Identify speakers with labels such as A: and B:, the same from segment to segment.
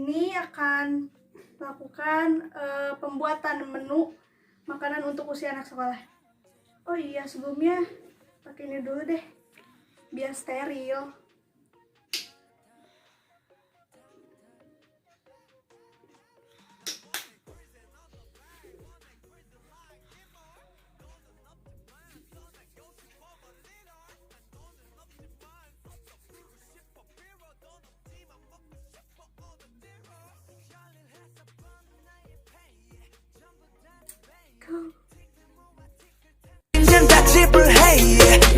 A: ini akan melakukan pembuatan menu makanan untuk usia anak sekolah. Oh iya, sebelumnya pakai ini dulu deh, biar steril.
B: 인생 다 지불해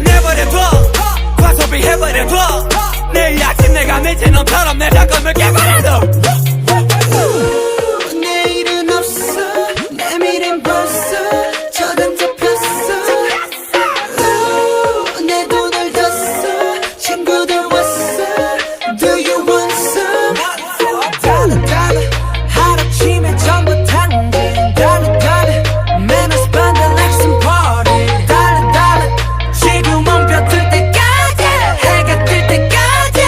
B: 내버려둬 과소비해버려둬 내일 아침 내가 미친 놈처럼 내 잠깐을 깨버려도 내일은 없어 내 미래는 벌써 저당 잡혔어 내 돈을 줬어 친구들 왔어 Do you want some? 달라 하루아침에 전부 당긴 달라 매너스 반대 like some party 달라 지금은 벼들 때까지 해가 뜰 때까지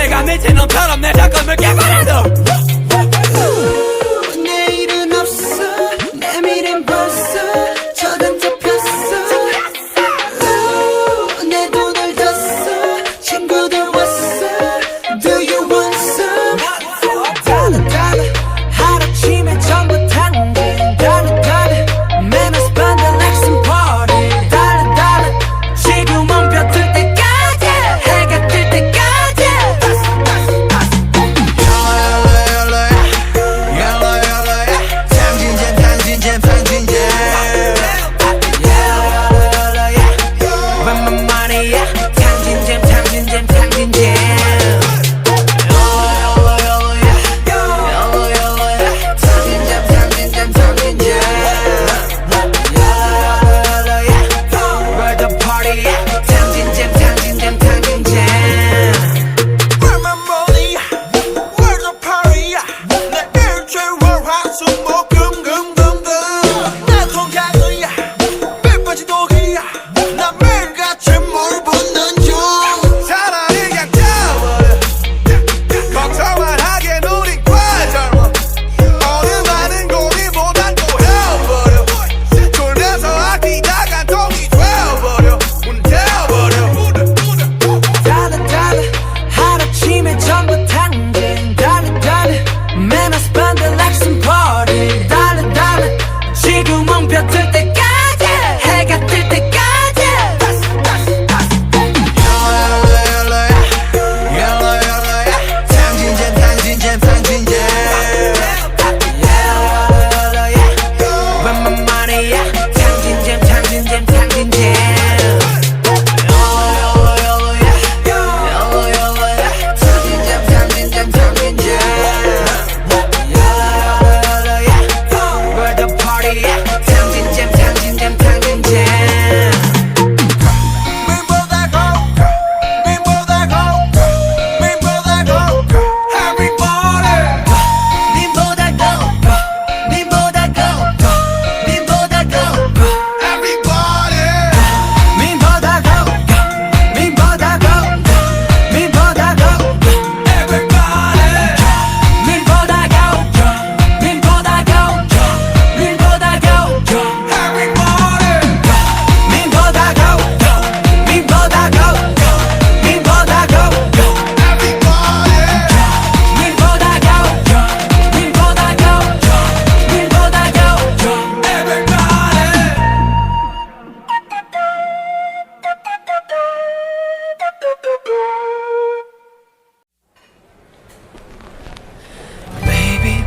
C: 내가 미친 놈처럼 내 작품을 개발해도
B: 내일은 없어 내 미래는 벌써 저당 잡혔어 내 돈을 다 써 친구들 왔어 Do you want some? 달러 달러 하루아침에 전부 당근 달러 달러 매너 스펀들 like some party 달러 달러 지금은 벼 뜰 때까지 해가 뜰 때까지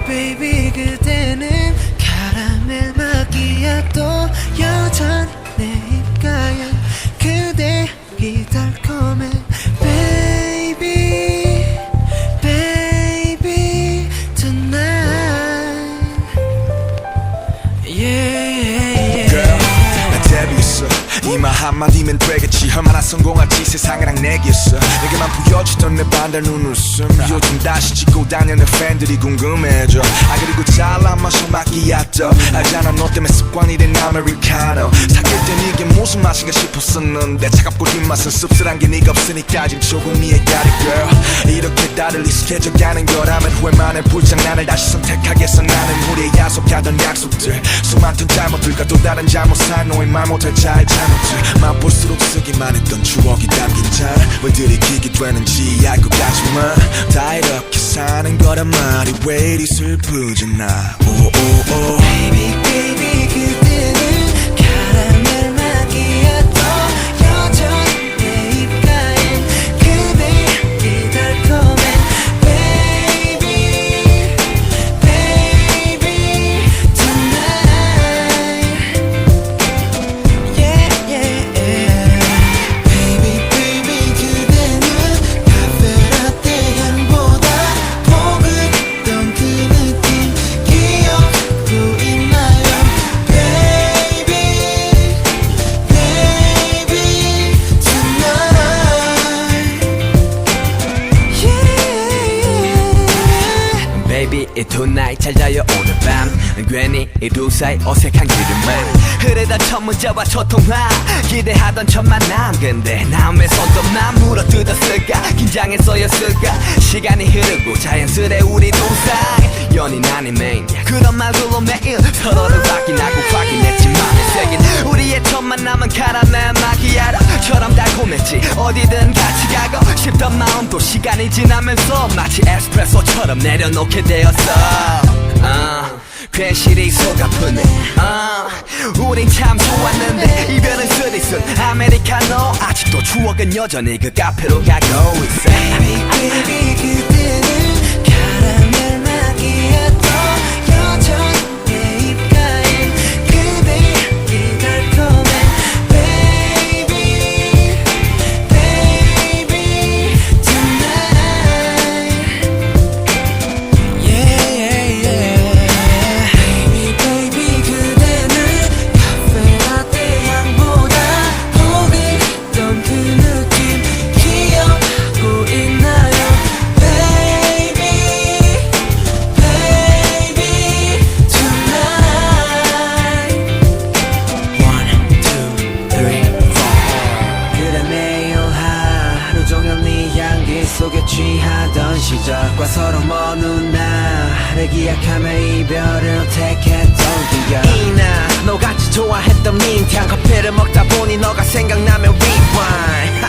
B: Baby 그대는 카라멜 마키아토 여전히 내 입가에 그대이 달콤해 Baby Baby Tonight Yeah
D: Girl, 나 데뷔했어 이말 한마디면 되겠지 얼마나 성공할지 세상이랑 내겠어 내게만 보여주던 내 반달 눈웃음 요즘 다시 찍고 다니는 팬들이 궁금해져 그리고 잘난 마셔 마키아토 알잖아 너 때문에 습관이 된 아메리카노 사귈 땐 이게 무슨 맛인가 싶었었는데 차갑고 뒷맛은 씁쓸한 게 네가 없으니까 지금 조금 이해가리 girl 이렇게 다들 익숙해져가는 거라면 후회만의 불장난을 다시 선택하겠어 나는 우리의 약속하던 약속들 수많던 잘못들과 또 다른 잘못한 너의 말 못할 잘 잘못들 맛볼수록 쓰기만 했던 추억이 담긴 잔왜 들이키게 되는지 알 것 같지만 다 이렇게 사는 거란 말이 왜 이리 슬프지 나 오오오
B: Baby baby 그대는 카라멜 마키아토 여전히 내 입가엔 그대이 달콤해 Baby Baby Tonight Yeah yeah Baby baby 그대는 카페라떼 향보다 포근했던 그 느낌 기억도 있나요
C: baby tonight 잘 자요 오늘 밤 괜히 이 두 사이 어색한 기름만 흐르던 첫 문자와 첫 통화 기대하던 첫 만남 근데 남의 손톱만 물어뜯었을까 긴장했어였을까 시간이 흐르고 자연스레 우리 두 사이 연인 아닌 매니아 그런 말들로 매일 서로를 확인하고 확인했지만 새긴 우리의 첫 만남은 카라멜 마키아토처럼 달콤했지 어디든 같이 가고 싶던 마음도 시간이 지나면서 마치 에스프레소처럼 내려놓게 되었어 괜시리 속 아프네 우린 참 좋았는데 이별은 쓰리쓴 아메리카노 아직도 추억은 여전히 그 카페로 가고 있어
B: Baby baby 그때는 카라멜 마키아토 여전히 내 입가엔 그대의 달콤해 Baby baby tonight Yeah yeah Baby baby 그대는 카페라떼 향보다 포근했던 그 느낌 기억하고 있나요 Baby baby tonight One, two, three, four 그래 매일 하루 종일 네 향기 속에 취하던 시절과 서로 먼 훗날을 기약하며 이별을 택했던 기억 이나 너같이 좋아했던 민트향 커피를 먹다 보니 너가 생각나면 rewind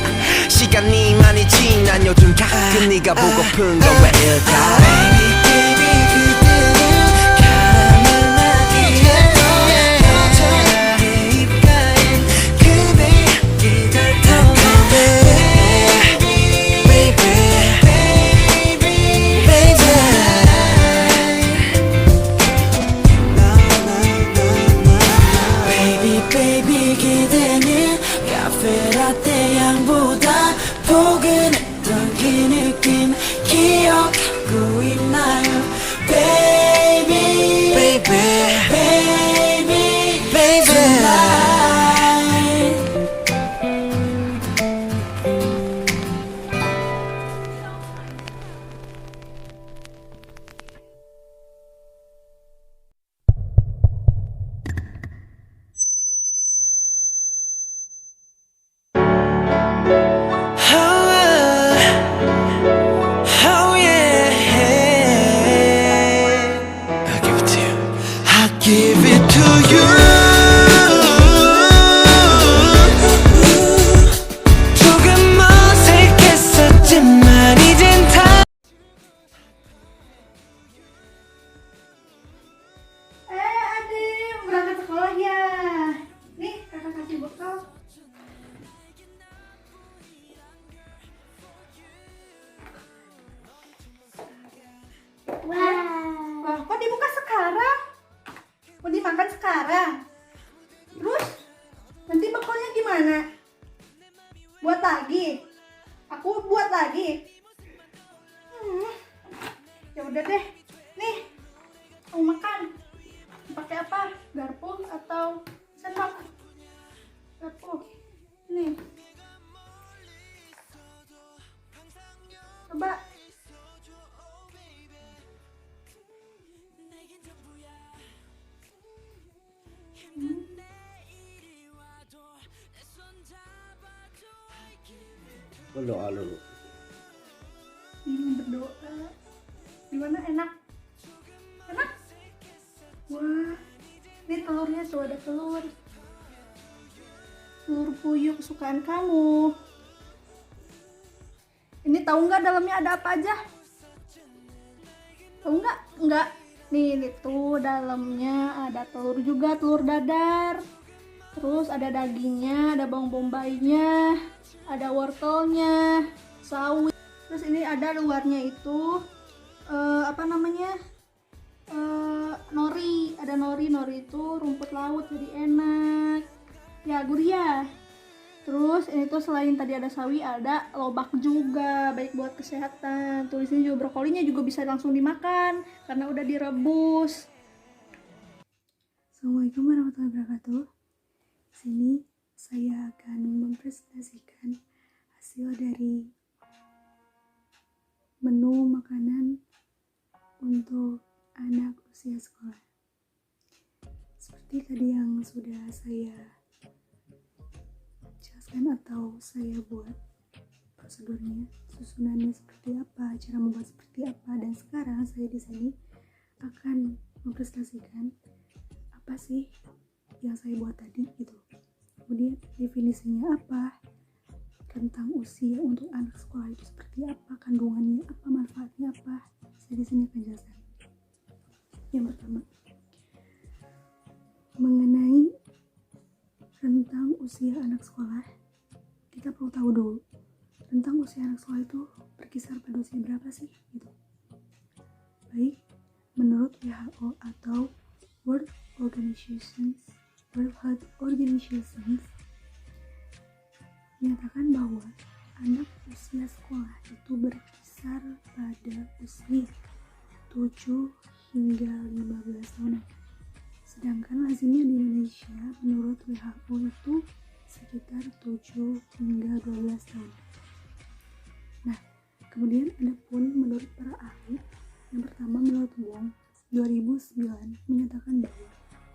B: 시간이 많이 지난 요즘 가끔 네가 보고픈 건 왜일까 Baby baby 그때는 카라멜 마키아토 여전히 내 입가엔 그대의 달콤해 Baby baby baby Baby baby 그대는 카페라떼 향보다 포근했던 그 느낌 기억하고 있나요 Baby baby baby baby tonight Oh yeah, I'll give it to you. I'll give it to you. 조금 어색했었지만 이젠 다.
A: adik berangkat sekolah ya. Nih kakak kasih bekal. Wah, kok dibuka sekarang? Mau dimakan sekarang? Terus nanti bekalnya gimana? Buat lagi? Aku buat lagi. Ya udah deh. Nih, mau makan. Pakai apa? Garpu atau sendok? Garpu. Nih. Coba.
E: Berdoa dulu.
A: Berdoa. Gimana, enak? Enak? Wah, ini telurnya tuh, ada telur. Telur puyuh kesukaan kamu. Ini tahu nggak dalamnya ada apa aja? Tahu nggak? Nggak. Nih tuh dalamnya ada telur juga, telur dadar. Terus ada dagingnya, ada bawang bombaynya, ada wortelnya, sawi. Terus ini ada luarnya itu apa namanya? Nori. Ada nori itu rumput laut jadi enak. Ya gurih ya. Terus ini tuh selain tadi ada sawi, ada lobak juga, baik buat kesehatan. Tuh di sini juga brokolinya juga bisa langsung dimakan karena udah direbus. Assalamualaikum warahmatullahi wabarakatuh. Sini saya akan mempresentasikan hasil dari menu makanan untuk anak usia sekolah. Seperti tadi yang sudah saya jelaskan atau saya buat prosedurnya, susunannya seperti apa, cara membuat seperti apa, dan sekarang saya di sini akan mempresentasikan apa sih yang saya buat tadi gitu. Kemudian definisinya apa, tentang usia untuk anak sekolah itu seperti apa, kandungannya apa, manfaatnya apa. Saya di sini akan jelaskan. Yang pertama, mengenai rentang usia anak sekolah, kita perlu tahu dulu rentang usia anak sekolah itu berkisar pada usia berapa sih gitu. Baik, menurut WHO atau World Health Organization menyatakan bahwa anak usia sekolah itu berkisar pada usia 7 hingga 15 tahunan. Sedangkan lazimnya di Indonesia menurut WHO itu sekitar 7 hingga 12 tahun. Nah, kemudian ada pun menurut para ahli, yang pertama menurut Wong 2009 menyatakan bahwa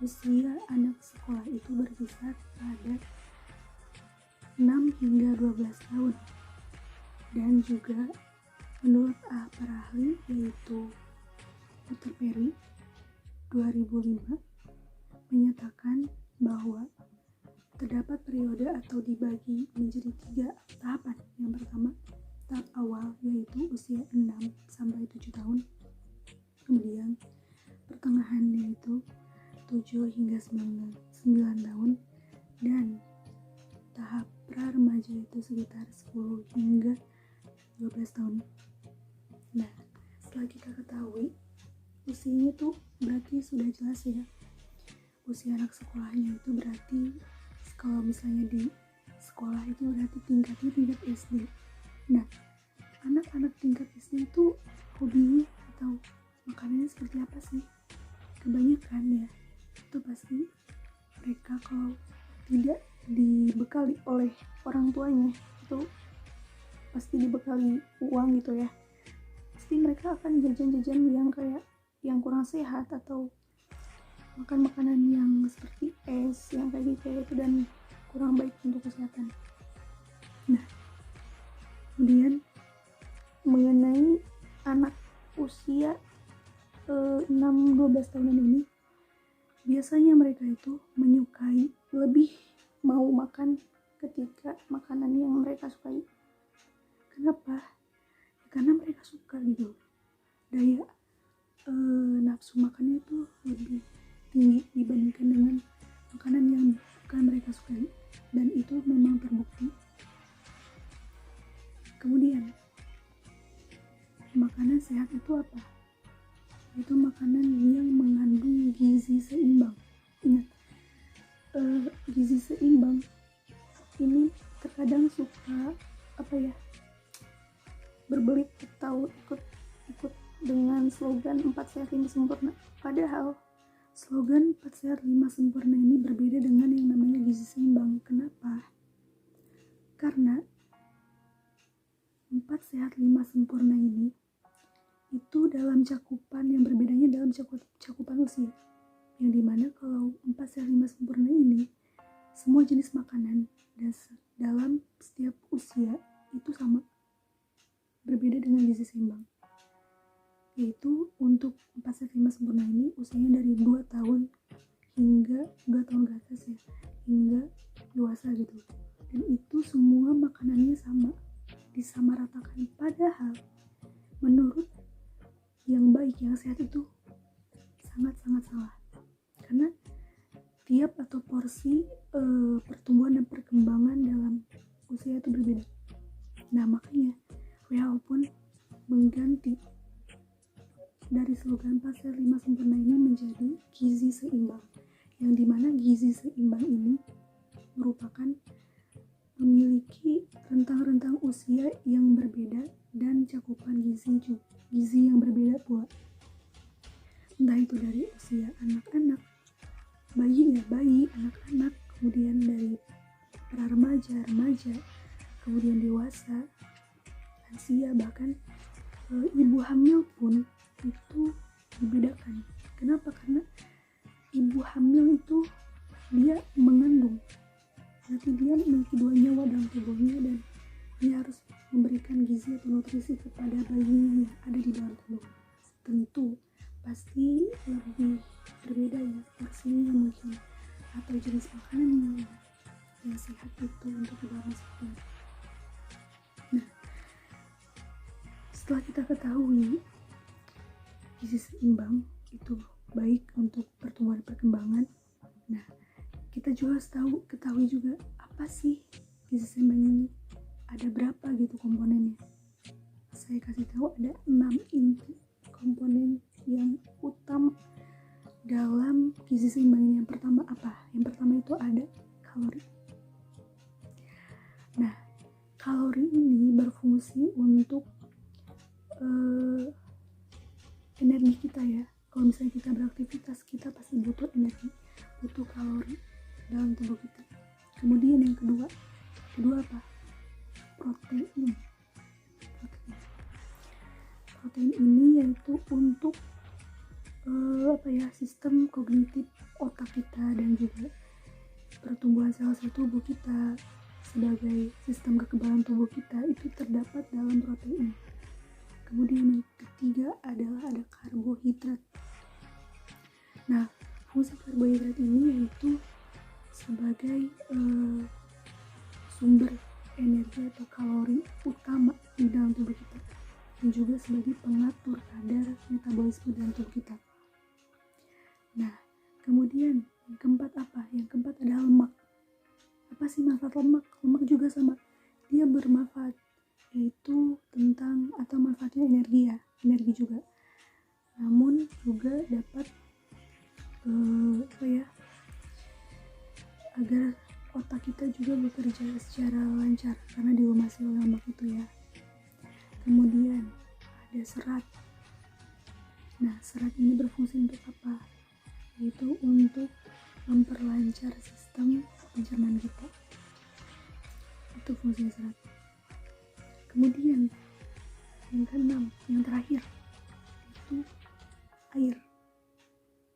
A: usia anak sekolah itu berkisar pada 6 hingga 12 tahun. Dan juga menurut para ahli yaitu Dr. Perry 2005 menyatakan bahwa terdapat periode atau dibagi menjadi 3 tahapan. Yang pertama, tahap awal yaitu usia 6 sampai 7 tahun. Kemudian pertengahan yaitu 7 hingga 9 tahun, dan tahap pra-remaja itu sekitar 10 hingga 12 tahun. Nah, setelah kita ketahui usianya tuh berarti sudah jelas ya. Usia anak sekolahnya itu berarti kalau misalnya di sekolah itu berarti tingkatnya tingkat SD. Nah, anak-anak tingkat SD itu hobinya atau makanannya seperti apa sih? Kebanyakan ya, itu pasti mereka kalau tidak dibekali oleh orang tuanya itu pasti dibekali uang gitu ya, pasti mereka akan jajan-jajan yang kayak yang kurang sehat atau makan makanan yang seperti es yang kayak gitu dan kurang baik untuk kesehatan. Nah, kemudian mengenai anak usia 6-12 tahunan ini, biasanya mereka itu menyukai, lebih mau makan ketika makanan yang mereka sukai. Kenapa? Ya, karena mereka suka gitu. Daya nafsu makannya itu lebih tinggi dibandingkan dengan makanan yang bukan mereka sukai, dan itu memang terbukti. Kemudian makanan sehat itu apa? Itu makanan yang mengandung gizi seimbang. Ingat, gizi seimbang ini terkadang suka berbelit atau ikut dengan slogan 4 sehat 5 sempurna. Padahal slogan 4 sehat 5 sempurna ini berbeda dengan yang namanya gizi seimbang. Kenapa? Karena 4 sehat 5 sempurna ini itu dalam cakupan yang berbedanya dalam cakupan usia, yang dimana kalau 4 sehat 5 sempurna ini semua jenis makanan dalam setiap usia itu sama, berbeda dengan gizi seimbang. Yaitu untuk 4 sehat 5 sempurna ini usianya dari 2 tahun hingga 2 tahun ke atas ya, hingga dewasa gitu. Dan itu semua makanannya sama, disamaratakan. Padahal menurut yang baik, yang sehat itu sangat-sangat salah. Karena tiap atau porsi pertumbuhan dan perkembangan dalam usia itu berbeda. Nah, makanya WHO pun mengganti dari slogan 4 sehat 5 sempurna ini menjadi gizi seimbang, yang dimana gizi seimbang ini merupakan memiliki rentang-rentang usia yang berbeda dan cakupan gizi yang berbeda pula. Entah itu dari usia anak-anak, bayi, anak-anak, kemudian dari pra-remaja, remaja, kemudian dewasa, lansia, bahkan ibu hamil pun itu ada di dalam tubuh. Tentu pasti lebih berbeda ya porsinya mungkin, atau jenis makanan yang sehat itu untuk kita masukkan. Nah, setelah kita ketahui gizi seimbang itu baik untuk pertumbuhan perkembangan, nah kita juga harus ketahui juga apa sih gizi seimbang ini, ada berapa gitu komponennya. Saya kasih tahu ada 6 inti komponen yang utama dalam gizi seimbang ini. Yang pertama apa? Yang pertama itu ada kalori. Nah, kalori ini berfungsi untuk energi kita ya. Kalau misalnya kita beraktivitas, kita pasti butuh energi, butuh kalori dalam tubuh kita. Kemudian yang kedua apa? Protein. Protein ini yaitu untuk sistem kognitif otak kita dan juga pertumbuhan sel-sel tubuh kita sebagai sistem kekebalan tubuh kita itu terdapat dalam protein. Kemudian yang ketiga adalah ada karbohidrat. Nah, fungsi karbohidrat ini yaitu sebagai sumber energi atau kalori utama di dalam tubuh kita, dan juga sebagai pengatur kadar metabolisme dalam tubuh kita. Nah, kemudian yang keempat apa? Yang keempat adalah lemak. Apa sih manfaat lemak? Lemak juga sama, dia bermanfaat, yaitu tentang atau manfaatnya energi ya, energi juga. Namun juga dapat agar otak kita juga bekerja secara lancar karena dilumasi oleh lemak itu ya. Kemudian ada serat. Nah, serat ini berfungsi untuk apa? Yaitu untuk memperlancar sistem pencernaan kita. Itu fungsi serat. Kemudian yang keenam, yang terakhir itu air.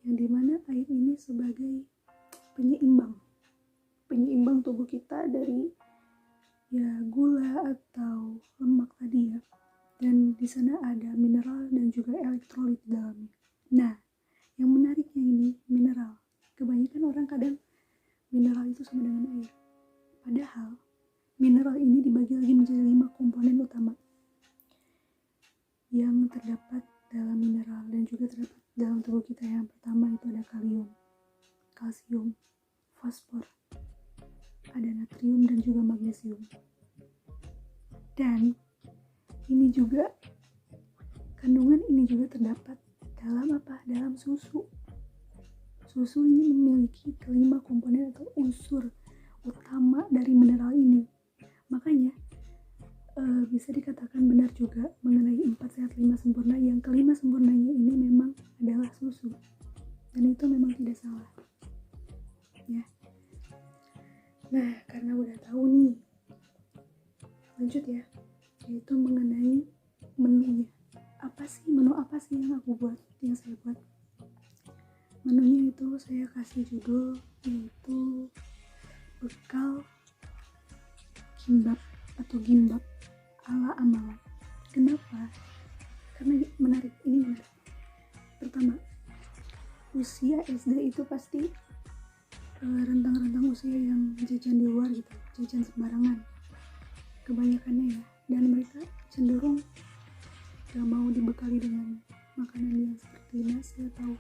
A: Yang dimana air ini sebagai penyeimbang tubuh kita dari ya gula atau lemak tadi ya. Dan di sana ada mineral dan juga elektrolit di dalamnya. Nah, yang menariknya ini mineral. Kebanyakan orang kadang mineral itu sama dengan air. Padahal mineral ini dibagi lagi menjadi 5 komponen utama yang terdapat dalam mineral dan juga terdapat dalam tubuh kita. Yang pertama itu ada kalium, kalsium, fosfor, ada natrium dan juga magnesium. Dan ini juga kandungan ini juga terdapat dalam apa? Dalam susu. Susu ini memiliki kelima komponen atau unsur utama dari mineral ini. Makanya bisa dikatakan benar juga mengenai 4 sehat 5 sempurna, yang kelima sempurnanya ini memang adalah susu. Dan itu memang tidak salah. Ya. Nah, karena udah tahu nih, lanjut ya, yaitu mengenai menunya. Menu apa sih yang saya buat? Menunya itu saya kasih judul yaitu bekal kimbab atau gimbab ala amalan. Kenapa? Karena ini menarik. Pertama, usia SD itu pasti rentang-rentang usia yang jajan di luar gitu, jajan sembarangan kebanyakannya ya, dan mereka cenderung gak mau dibekali dengan makanan yang seperti nasi atau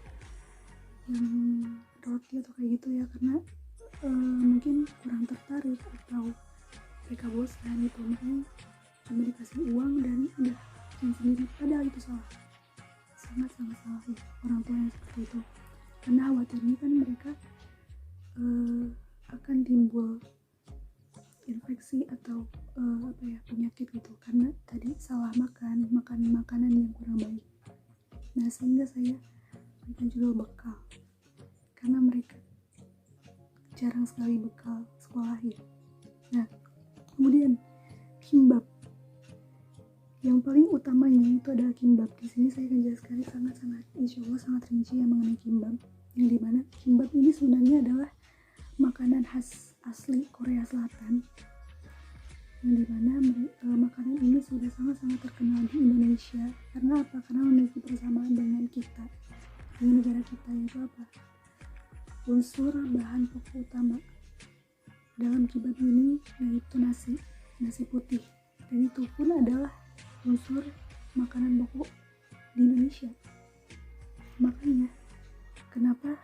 A: yang roti atau kayak gitu ya, karena mungkin kurang tertarik atau mereka bosan gitu, makanya cuma dikasih uang dan udah jajan sendiri. Padahal itu sangat salah ya, orang tua yang seperti itu, karena khawatirnya kan mereka akan timbul infeksi atau penyakit gitu, karena tadi salah makan makanan yang kurang baik. Nah, sehingga saya berikan juga bekal, karena mereka jarang sekali bekal sekolah ya. Nah, kemudian kimbab, yang paling utamanya itu adalah kimbab. Di sini saya akan jelaskan sangat insya Allah sangat rinci yang mengenai kimbab, yang dimana kimbab ini sebenarnya adalah makanan khas asli Korea Selatan yang dimana makanan ini sudah sangat-sangat terkenal di Indonesia. Karena apa? Karena memiliki persamaan dengan kita, dengan negara kita, yaitu apa? Unsur bahan pokok utama dalam kebab ini yaitu nasi putih, dan itu pun adalah unsur makanan pokok di Indonesia. Makanya kenapa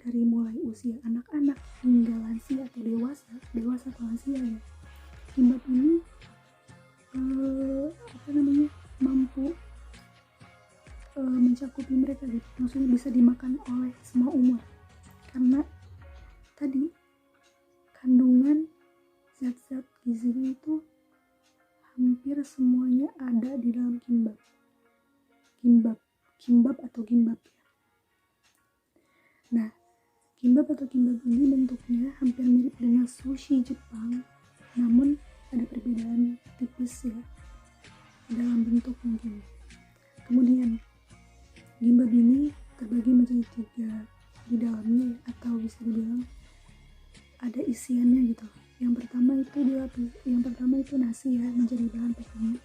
A: dari mulai usia anak-anak hingga lansia atau dewasa atau lansia ya, kimbap ini mampu mencakupi mereka gitu. Maksudnya bisa dimakan oleh semua umur, karena tadi kandungan zat-zat gizinya itu hampir semuanya ada di dalam kimbap atau gimbap ya. Nah, kimbap atau kimbap ini bentuknya hampir mirip dengan sushi Jepang, namun ada perbedaan tipis ya dalam bentuk mungkin. Kemudian gimbap ini terbagi menjadi 3 di dalamnya, atau bisa dibilang ada isiannya gitu. Yang pertama itu nasi ya, menjadi bahan pokoknya.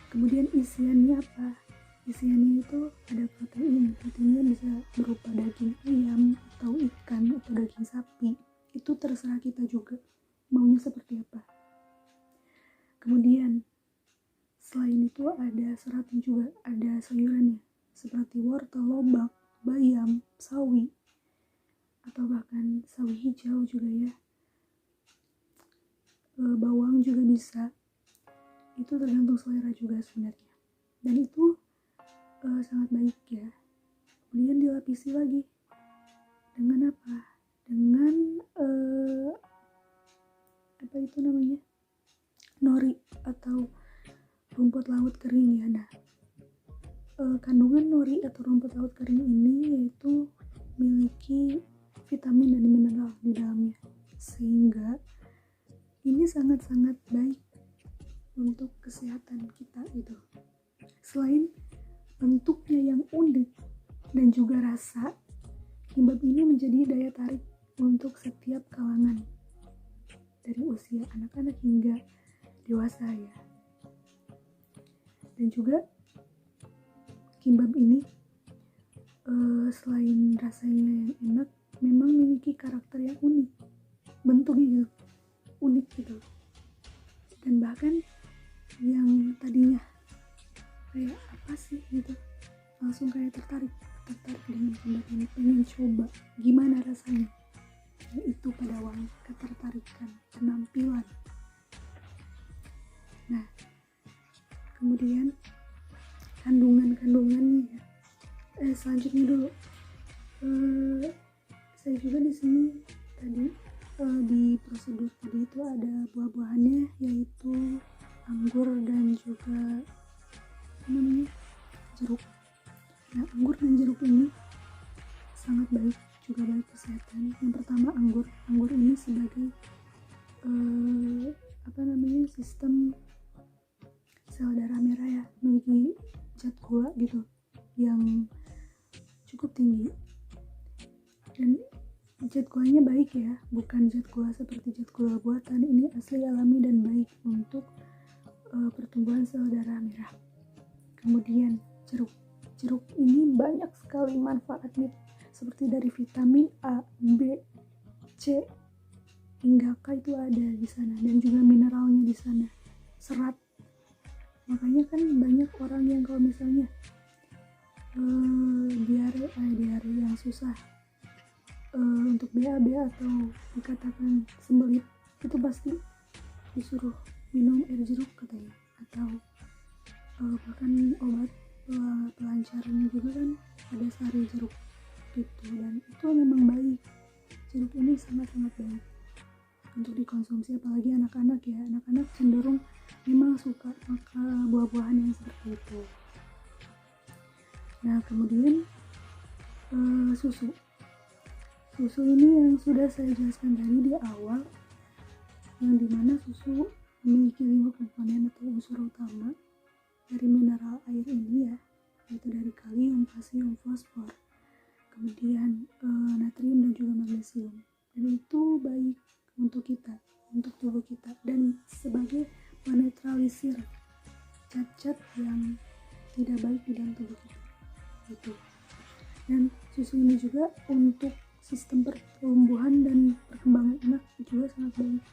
A: Kemudian isiannya apa? Isiannya itu ada proteinnya bisa berupa daging ayam atau ikan atau daging sapi. Itu terserah kita juga maunya seperti apa. Kemudian selain itu ada seratnya juga, ada sayurannya seperti wortel, lobak, bayam, sawi, atau bahkan sawi hijau juga ya, bawang juga bisa. Itu tergantung selera juga sebenarnya, dan itu sangat baik ya. Kemudian dilapisi lagi dengan apa? Dengan nori atau rumput laut kering ya. Nah, kandungan nori atau rumput laut kering ini yaitu memiliki vitamin dan mineral di dalamnya, sehingga ini sangat-sangat baik untuk kesehatan kita gitu. Selain bentuknya yang unik dan juga rasa, kimbap ini menjadi daya tarik untuk setiap kalangan, dari usia anak-anak hingga dewasa ya. Dan juga kimbap ini selain rasanya yang enak, memang memiliki karakter yang unik, bentuknya unik gitu. Dan bahkan yang tadinya kayak apa sih gitu, langsung kayak tertarik dengan kimbap ini, pengen coba gimana rasanya, yaitu pada awal ketertarikan penampilan. Nah, kemudian kandungannya selanjutnya dulu, saya juga di sini tadi di prosedur tadi itu ada buah-buahannya, yaitu anggur dan juga jeruk. Nah, anggur dan jeruk ini sangat baik, juga baik kesehatan. Yang pertama anggur ini sebagai sistem sel darah merah ya, memiliki zat gula gitu yang cukup tinggi, dan zat gulanya baik ya, bukan zat gula seperti zat gula buatan. Ini asli, alami, dan baik untuk pertumbuhan sel darah merah. Kemudian jeruk ini banyak sekali manfaatnya, seperti dari vitamin A, B, C hingga K itu ada di sana, dan juga mineralnya di sana, serat. Makanya kan banyak orang yang kalau misalnya diare yang susah untuk BAB atau dikatakan sembelit, itu pasti disuruh minum air jeruk katanya, atau bahkan obat pelancarnya juga kan ada sari jeruk gitu. Dan itu memang baik, jeruk ini sangat-sangat baik untuk dikonsumsi, apalagi anak-anak ya. Anak-anak cenderung memang suka makan buah-buahan yang seperti itu. Nah, kemudian susu ini yang sudah saya jelaskan tadi di awal, yang dimana susu memiliki 5 komponen atau unsur utama dari mineral air ini ya, yaitu dari kalium, kalsium, fosfor, kemudian natrium dan juga magnesium. Dan itu baik untuk kita, untuk tubuh kita dan sebagai menetralisir zat-zat yang tidak baik di dalam tubuh kita gitu. Dan susu ini juga untuk sistem pertumbuhan dan perkembangan anak juga sangat baik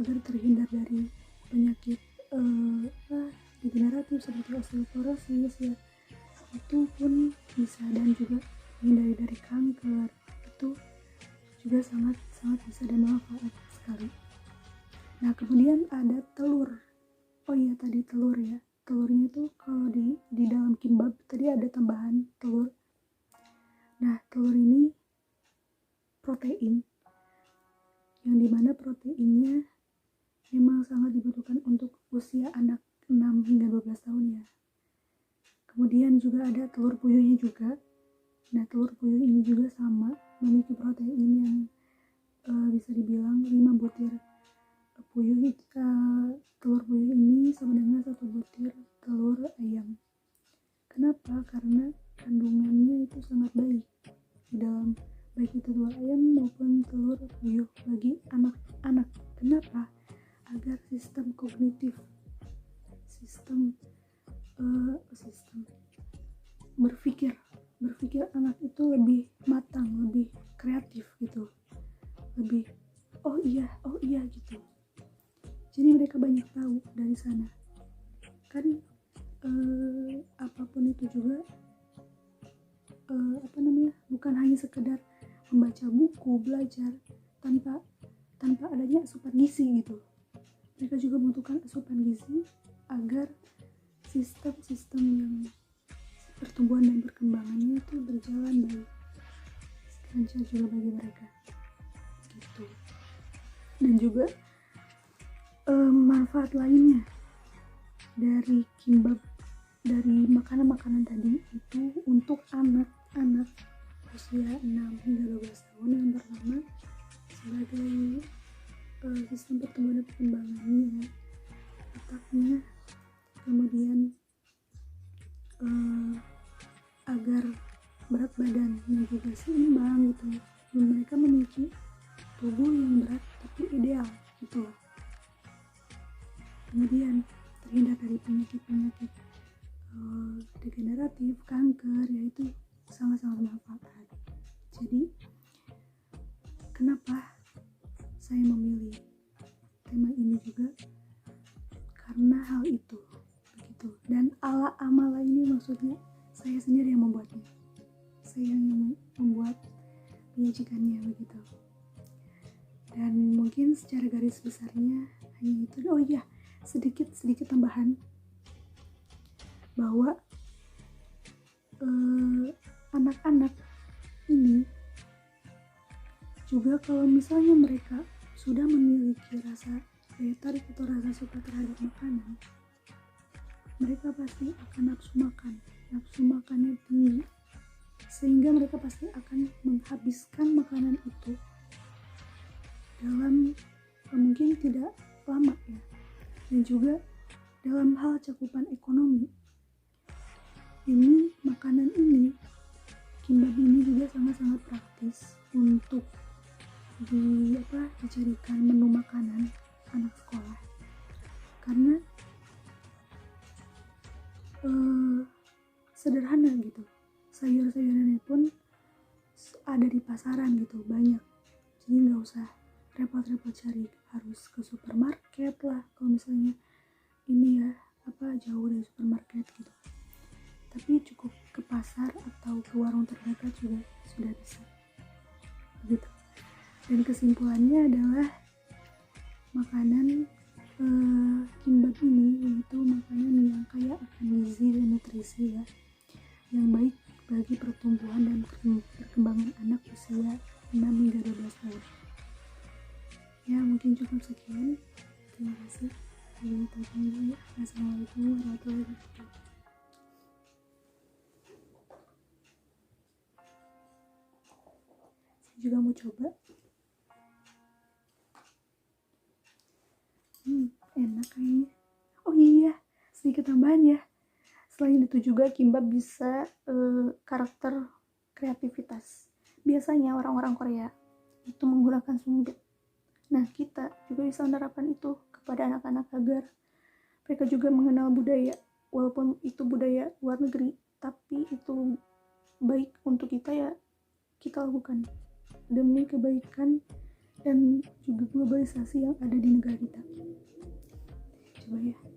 A: agar terhindar dari penyakit degeneratif seperti osteoporosis ya, itu pun bisa, dan juga menghindari dari kanker, itu juga sangat bisa dan manfaat sekali. Nah kemudian ada telur. Oh iya tadi telur ya, telurnya itu kalau di dalam kimbab tadi ada tambahan telur. Nah telur ini protein yang dimana proteinnya memang sangat dibutuhkan untuk usia anak 6 hingga 12 tahun ya. Kemudian juga ada telur puyuhnya juga. Nah telur puyuh ini juga sama memiliki protein yang bisa dibilang 5 butir puyuh. Telur puyuh ini sama dengan 1 butir telur ayam. Kenapa? Karena kandungannya itu sangat baik di dalam baik itu telur ayam maupun telur puyuh bagi anak-anak. Kenapa? Agar sistem kognitif, sistem berpikir anak itu lebih matang, lebih kreatif gitu, lebih oh iya gitu. Jadi mereka banyak tahu dari sana kan. Apapun itu juga bukan hanya sekedar membaca buku, belajar tanpa adanya asupan gizi gitu. Mereka juga membutuhkan asupan gizi agar sistem yang pertumbuhan dan perkembangannya itu berjalan baik, lancar juga bagi mereka gitu. Dan juga manfaat lainnya dari kimbab, dari makanan-makanan tadi itu untuk anak-anak usia 6 hingga 12 tahun. Yang pertama sebagai sistem pertumbuhan dan perkembangannya, otaknya, kemudian agar berat badannya juga seimbang gitu. Dan mereka memiliki tubuh yang berat tapi ideal gitu loh. Kemudian terhindar dari penyakit degeneratif, kanker, yaitu sangat-sangat bermanfaat. Jadi kenapa saya memilih tema ini juga karena hal itu begitu. Dan amala ini maksudnya saya sendiri yang membuatnya, saya yang membuat menyajikannya begitu. Dan mungkin secara garis besarnya hanya itu. Oh iya, sedikit tambahan bahwa anak-anak ini juga kalau misalnya mereka sudah memiliki rasa daya tarik atau rasa suka terhadap makanan, mereka pasti akan nafsu makannya tinggi, sehingga mereka pasti akan menghabiskan makanan itu dalam mungkin tidak lama ya. Dan juga dalam hal cakupan ekonomi, ini makanan ini, kimbab ini juga sangat-sangat praktis untuk dijadikan menu makanan anak sekolah, karena sederhana gitu. Sayur-sayurannya pun ada di pasaran gitu, banyak, jadi nggak usah repot-repot cari harus ke supermarket lah kalau misalnya ini ya jauh dari supermarket gitu. Tapi cukup ke pasar atau ke warung terdekat juga sudah bisa begitu. Dan kesimpulannya adalah makanan kimbab ini yaitu makanan yang kaya akan gizi dan nutrisi ya, yang baik bagi pertumbuhan dan perkembangan anak usia 6 hingga 12 tahun. Ya mungkin cukup sekian. Terima kasih. Assalamualaikum warahmatullahi wabarakatuh. Saya juga mau coba. Enak kayaknya. Oh iya, sedikit tambahan ya. Selain itu juga kimbab bisa karakter kreativitas. Biasanya orang-orang Korea itu menggunakan sumpit Nah, kita juga bisa menerapkan itu kepada anak-anak agar mereka juga mengenal budaya, walaupun itu budaya luar negeri, tapi itu baik untuk kita ya, kita lakukan demi kebaikan dan juga globalisasi yang ada di negara kita. Coba ya.